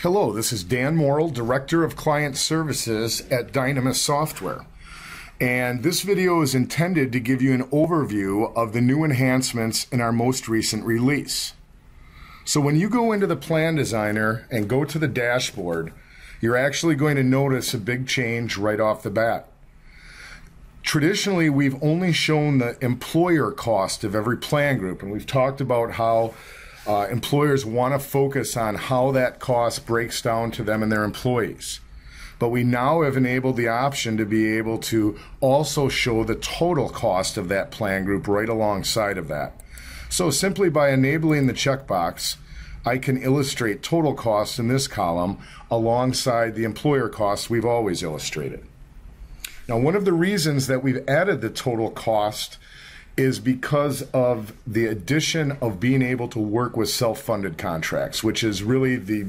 Hello, this is Dan Morrill, Director of Client Services at Dynamis Software. And this video is intended to give you an overview of the new enhancements in our most recent release. So when you go into the Plan Designer and go to the dashboard, you're actually going to notice a big change right off the bat. Traditionally, we've only shown the employer cost of every plan group, and we've talked about how employers want to focus on how that cost breaks down to them and their employees. But we now have enabled the option to be able to also show the total cost of that plan group right alongside of that. So simply by enabling the checkbox, I can illustrate total costs in this column alongside the employer costs we've always illustrated. Now, one of the reasons that we've added the total cost is because of the addition of being able to work with self-funded contracts, which is really the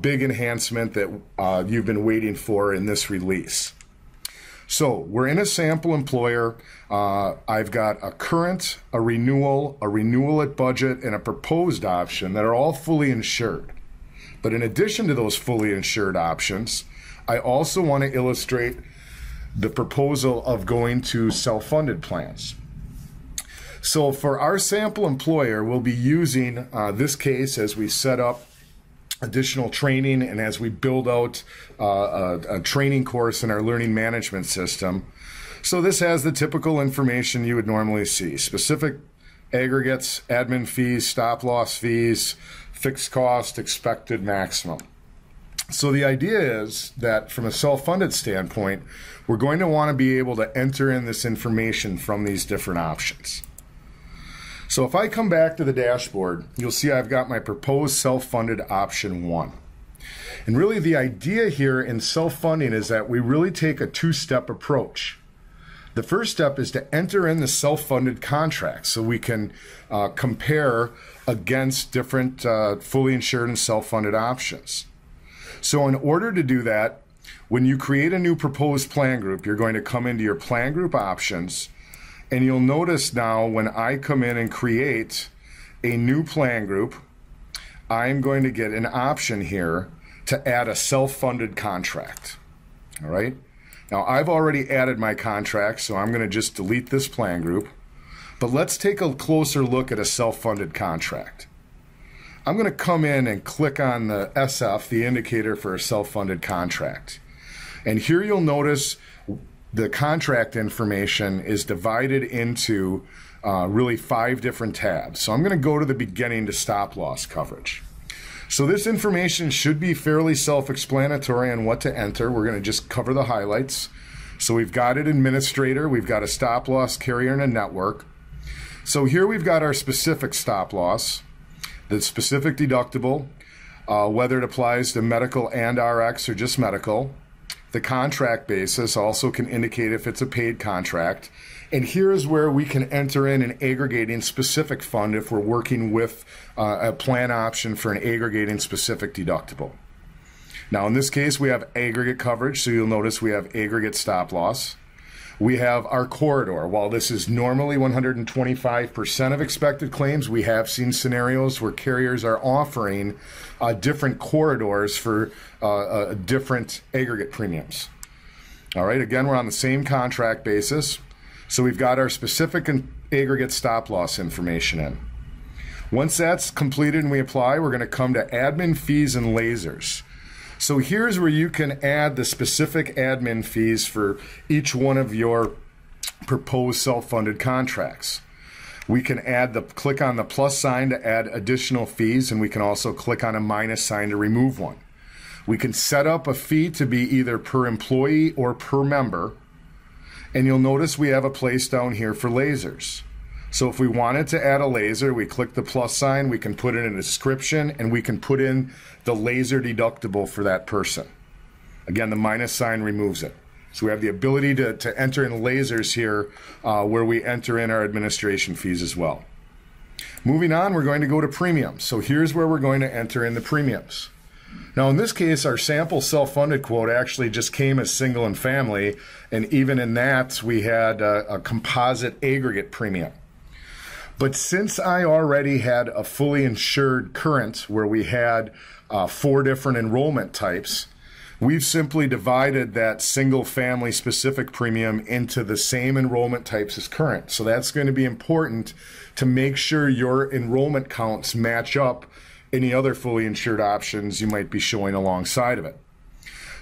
big enhancement that you've been waiting for in this release. So we're in a sample employer. I've got a current, a renewal at budget, and a proposed option that are all fully insured. But in addition to those fully insured options, I also want to illustrate the proposal of going to self-funded plans. So for our sample employer, we'll be using this case as we set up additional training and as we build out a training course in our learning management system. So this has the typical information you would normally see: specific aggregates, admin fees, stop loss fees, fixed cost, expected maximum. So the idea is that from a self-funded standpoint, we're going to want to be able to enter in this information from these different options. So if I come back to the dashboard, you'll see I've got my proposed self-funded option 1. And really the idea here in self-funding is that we really take a two-step approach. The first step is to enter in the self-funded contracts so we can compare against different fully insured and self-funded options. So in order to do that, when you create a new proposed plan group, you're going to come into your plan group options. And you'll notice now when I come in and create a new plan group, I'm going to get an option here to add a self-funded contract. All right. Now I've already added my contract, so I'm going to just delete this plan group. But let's take a closer look at a self-funded contract. I'm going to come in and click on the SF, the indicator for a self-funded contract. And here you'll notice the contract information is divided into really 5 different tabs. So I'm going to go to the beginning to stop loss coverage. So this information should be fairly self-explanatory on what to enter. We're going to just cover the highlights. So we've got an administrator, we've got a stop loss carrier, and a network. So here we've got our specific stop loss, the specific deductible, whether it applies to medical and RX or just medical. The contract basis also can indicate if it's a paid contract. And here's where we can enter in an aggregating specific fund if we're working with a plan option for an aggregating specific deductible. Now in this case we have aggregate coverage, so you'll notice we have aggregate stop loss. We have our corridor. While this is normally 125% of expected claims, we have seen scenarios where carriers are offering different corridors for different aggregate premiums. All right, again, we're on the same contract basis. So we've got our specific and aggregate stop loss information in. Once that's completed and we apply, we're going to come to admin fees and lasers. So here's where you can add the specific admin fees for each one of your proposed self-funded contracts. We can click on the plus sign to add additional fees, and we can also click on a minus sign to remove one. We can set up a fee to be either per employee or per member, and you'll notice we have a place down here for lasers. So if we wanted to add a laser, we click the plus sign, we can put in a description, and we can put in the laser deductible for that person. Again, the minus sign removes it. So we have the ability to enter in lasers here where we enter in our administration fees as well. Moving on, we're going to go to premiums. So here's where we're going to enter in the premiums. Now in this case, our sample self-funded quote actually just came as single and family, and even in that we had a composite aggregate premium. But since I already had a fully insured current where we had 4 different enrollment types, we've simply divided that single family specific premium into the same enrollment types as current. So that's going to be important to make sure your enrollment counts match up any other fully insured options you might be showing alongside of it.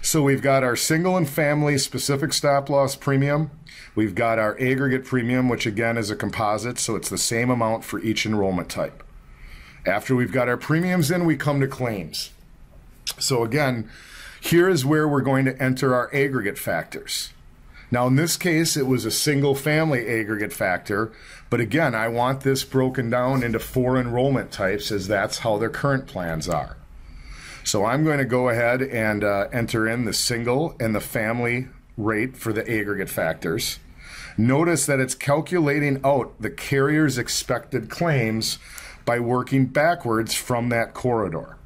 So we've got our single and family specific stop loss premium. We've got our aggregate premium, which again is a composite, so it's the same amount for each enrollment type. After we've got our premiums in, we come to claims. So again, here is where we're going to enter our aggregate factors. Now in this case, it was a single family aggregate factor, but again, I want this broken down into 4 enrollment types as that's how their current plans are. So I'm going to go ahead and enter in the single and the family rate for the aggregate factors. Notice that it's calculating out the carrier's expected claims by working backwards from that corridor.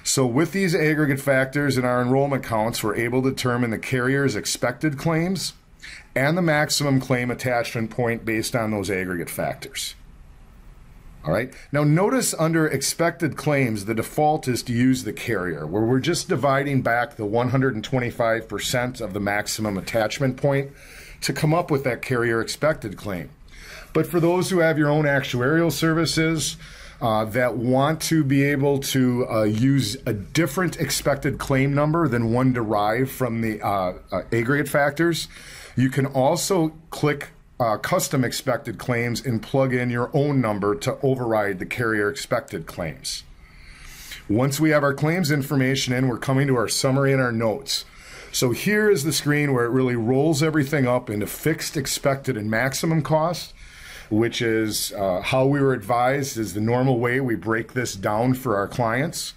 So with these aggregate factors in our enrollment counts, we're able to determine the carrier's expected claims and the maximum claim attachment point based on those aggregate factors. All right. Now notice under expected claims, the default is to use the carrier, where we're just dividing back the 125% of the maximum attachment point to come up with that carrier expected claim. But for those who have your own actuarial services that want to be able to use a different expected claim number than one derived from the aggregate factors, you can also click custom expected claims and plug in your own number to override the carrier expected claims. Once we have our claims information in, we're coming to our summary and our notes. So here is the screen where it really rolls everything up into fixed, expected, and maximum cost, which is how we were advised is the normal way we break this down for our clients.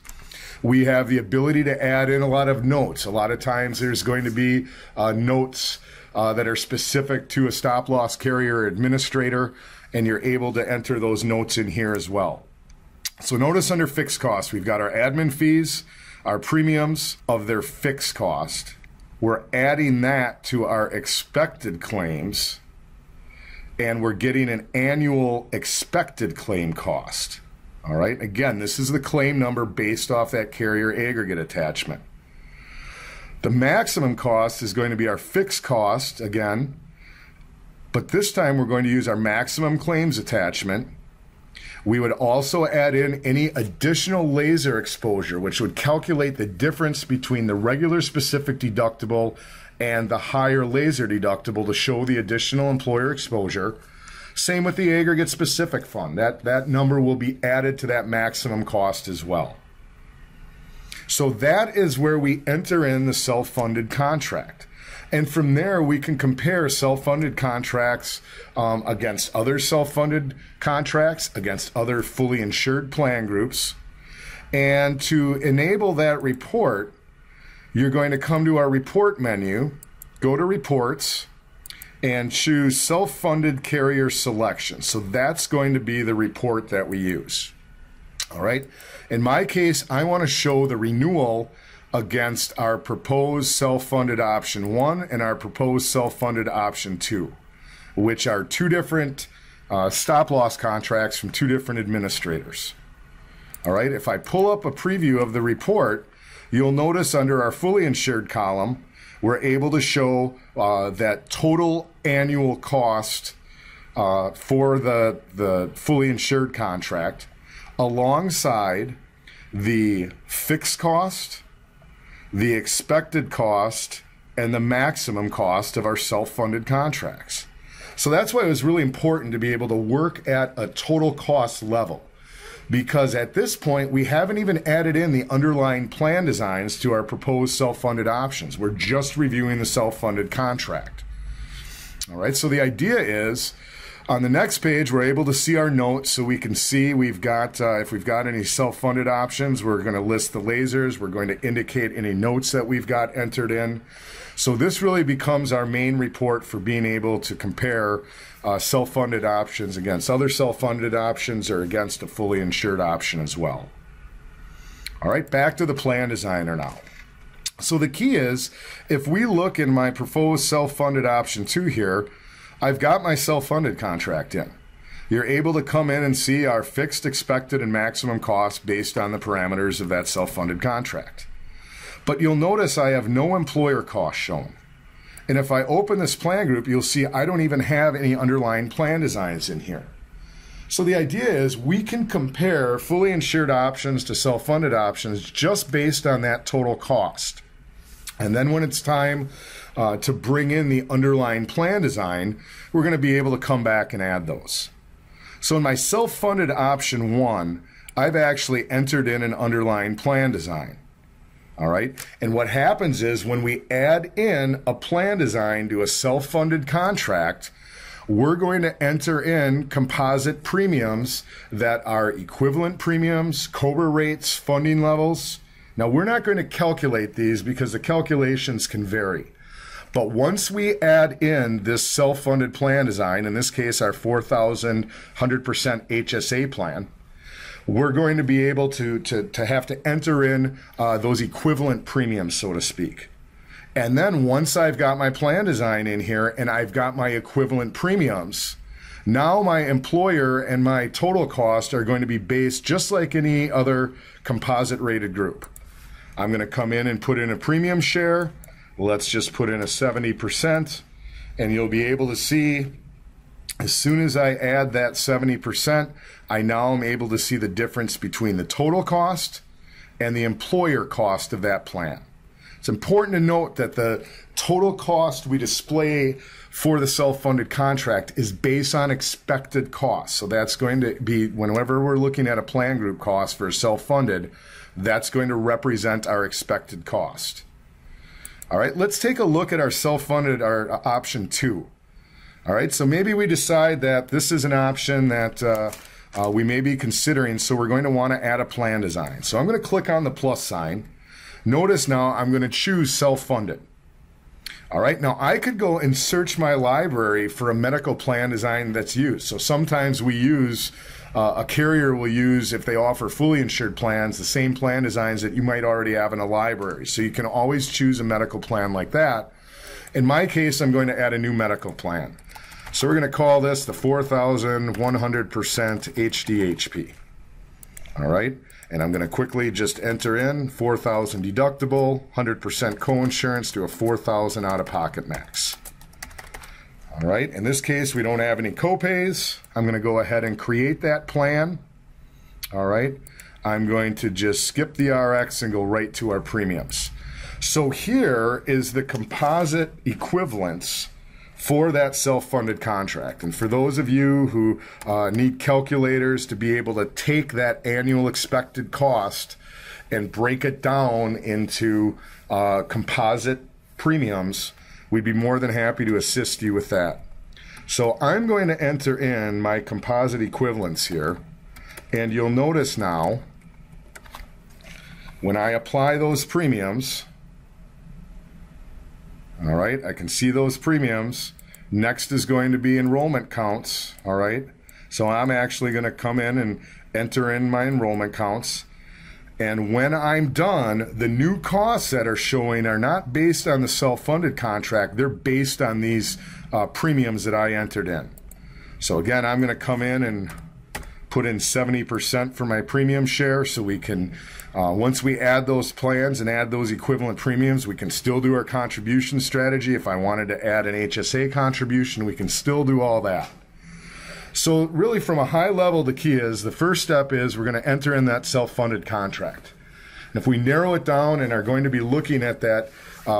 We have the ability to add in a lot of notes. A lot of times there's going to be notes that are specific to a stop loss carrier administrator, and you're able to enter those notes in here as well. So notice under fixed cost, we've got our admin fees, our premiums of their fixed cost. We're adding that to our expected claims, and we're getting an annual expected claim cost. All right, again, this is the claim number based off that carrier aggregate attachment. The maximum cost is going to be our fixed cost again, but this time we're going to use our maximum claims attachment. We would also add in any additional laser exposure, which would calculate the difference between the regular specific deductible and the higher laser deductible to show the additional employer exposure. Same with the aggregate specific fund. That number will be added to that maximum cost as well. So that is where we enter in the self-funded contract. And from there, we can compare self-funded contracts against other self-funded contracts, against other fully insured plan groups. And to enable that report, you're going to come to our report menu, go to reports, and choose self-funded carrier selection. So that's going to be the report that we use. All right. In my case, I want to show the renewal against our proposed self-funded option 1 and our proposed self-funded option 2, which are 2 different stop loss contracts from 2 different administrators. All right. If I pull up a preview of the report, you'll notice under our fully insured column, we're able to show that total annual cost for the fully insured contract alongside the fixed cost, the expected cost, and the maximum cost of our self-funded contracts. So that's why it was really important to be able to work at a total cost level, because at this point we haven't even added in the underlying plan designs to our proposed self-funded options. We're just reviewing the self-funded contract. All right, so the idea is on the next page, we're able to see our notes, so we can see we've got, if we've got any self-funded options, we're going to list the lasers. We're going to indicate any notes that we've got entered in. So this really becomes our main report for being able to compare self-funded options against other self-funded options or against a fully insured option as well. All right, back to the plan designer now. So the key is, if we look in my proposed self-funded option 2 here, I've got my self-funded contract in. you're able to come in and see our fixed, expected, and maximum cost based on the parameters of that self-funded contract. But you'll notice I have no employer cost shown. And if I open this plan group, you'll see I don't even have any underlying plan designs in here. So the idea is we can compare fully insured options to self-funded options just based on that total cost. And then when it's time to bring in the underlying plan design, we're going to be able to come back and add those. So in my self-funded option 1, I've actually entered in an underlying plan design. All right. And what happens is when we add in a plan design to a self-funded contract, we're going to enter in composite premiums that are equivalent premiums, COBRA rates, funding levels. Now, we're not going to calculate these because the calculations can vary. But once we add in this self-funded plan design, in this case, our 4,100% HSA plan, we're going to be able to have to enter in those equivalent premiums, so to speak. And then once I've got my plan design in here and I've got my equivalent premiums, now my employer and my total cost are going to be based just like any other composite rated group. I'm going to come in and put in a premium share. Let's just put in a 70%, and you'll be able to see as soon as I add that 70%, I now am able to see the difference between the total cost and the employer cost of that plan. It's important to note that the total cost we display for the self-funded contract is based on expected costs. So that's going to be, whenever we're looking at a plan group cost for self-funded, that's going to represent our expected cost. All right, let's take a look at our self-funded, our option 2. All right, so maybe we decide that this is an option that we may be considering, so we're going to want to add a plan design. So I'm going to click on the plus sign. Notice now I'm going to choose self-funded. All right, now I could go and search my library for a medical plan design that's used. So sometimes we use, a carrier will use, if they offer fully insured plans, the same plan designs that you might already have in a library. So you can always choose a medical plan like that. In my case, I'm going to add a new medical plan. So we're going to call this the 4,100% HDHP. All right, and I'm going to quickly just enter in 4,000 deductible, 100% coinsurance to a 4,000 out-of-pocket max. All right, in this case, we don't have any copays. I'm going to go ahead and create that plan. All right, I'm going to just skip the RX and go right to our premiums. So here is the composite equivalence for that self-funded contract. And for those of you who need calculators to be able to take that annual expected cost and break it down into composite premiums, we'd be more than happy to assist you with that. So I'm going to enter in my composite equivalence here, and you'll notice now when I apply those premiums, all right, I can see those premiums. Next is going to be enrollment counts, all right? So I'm actually going to come in and enter in my enrollment counts. And when I'm done, the new costs that are showing are not based on the self-funded contract. They're based on these premiums that I entered in. So again, I'm going to come in and put in 70% for my premium share, so we can, once we add those plans and add those equivalent premiums, we can still do our contribution strategy. If I wanted to add an HSA contribution, we can still do all that. So really from a high level, the key is, the first step is we're going to enter in that self-funded contract. And if we narrow it down and are going to be looking at that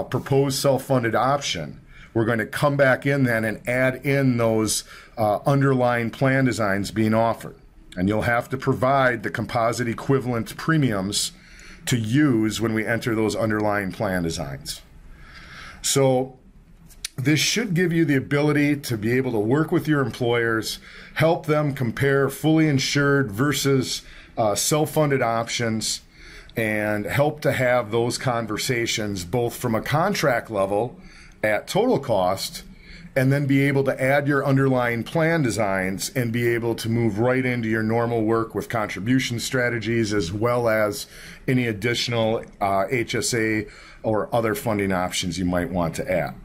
proposed self-funded option, we're going to come back in then and add in those underlying plan designs being offered. And you'll have to provide the composite equivalent premiums to use when we enter those underlying plan designs. So this should give you the ability to be able to work with your employers, help them compare fully insured versus self-funded options, and help to have those conversations both from a contract level at total cost, and then be able to add your underlying plan designs and be able to move right into your normal work with contribution strategies, as well as any additional HSA or other funding options you might want to add.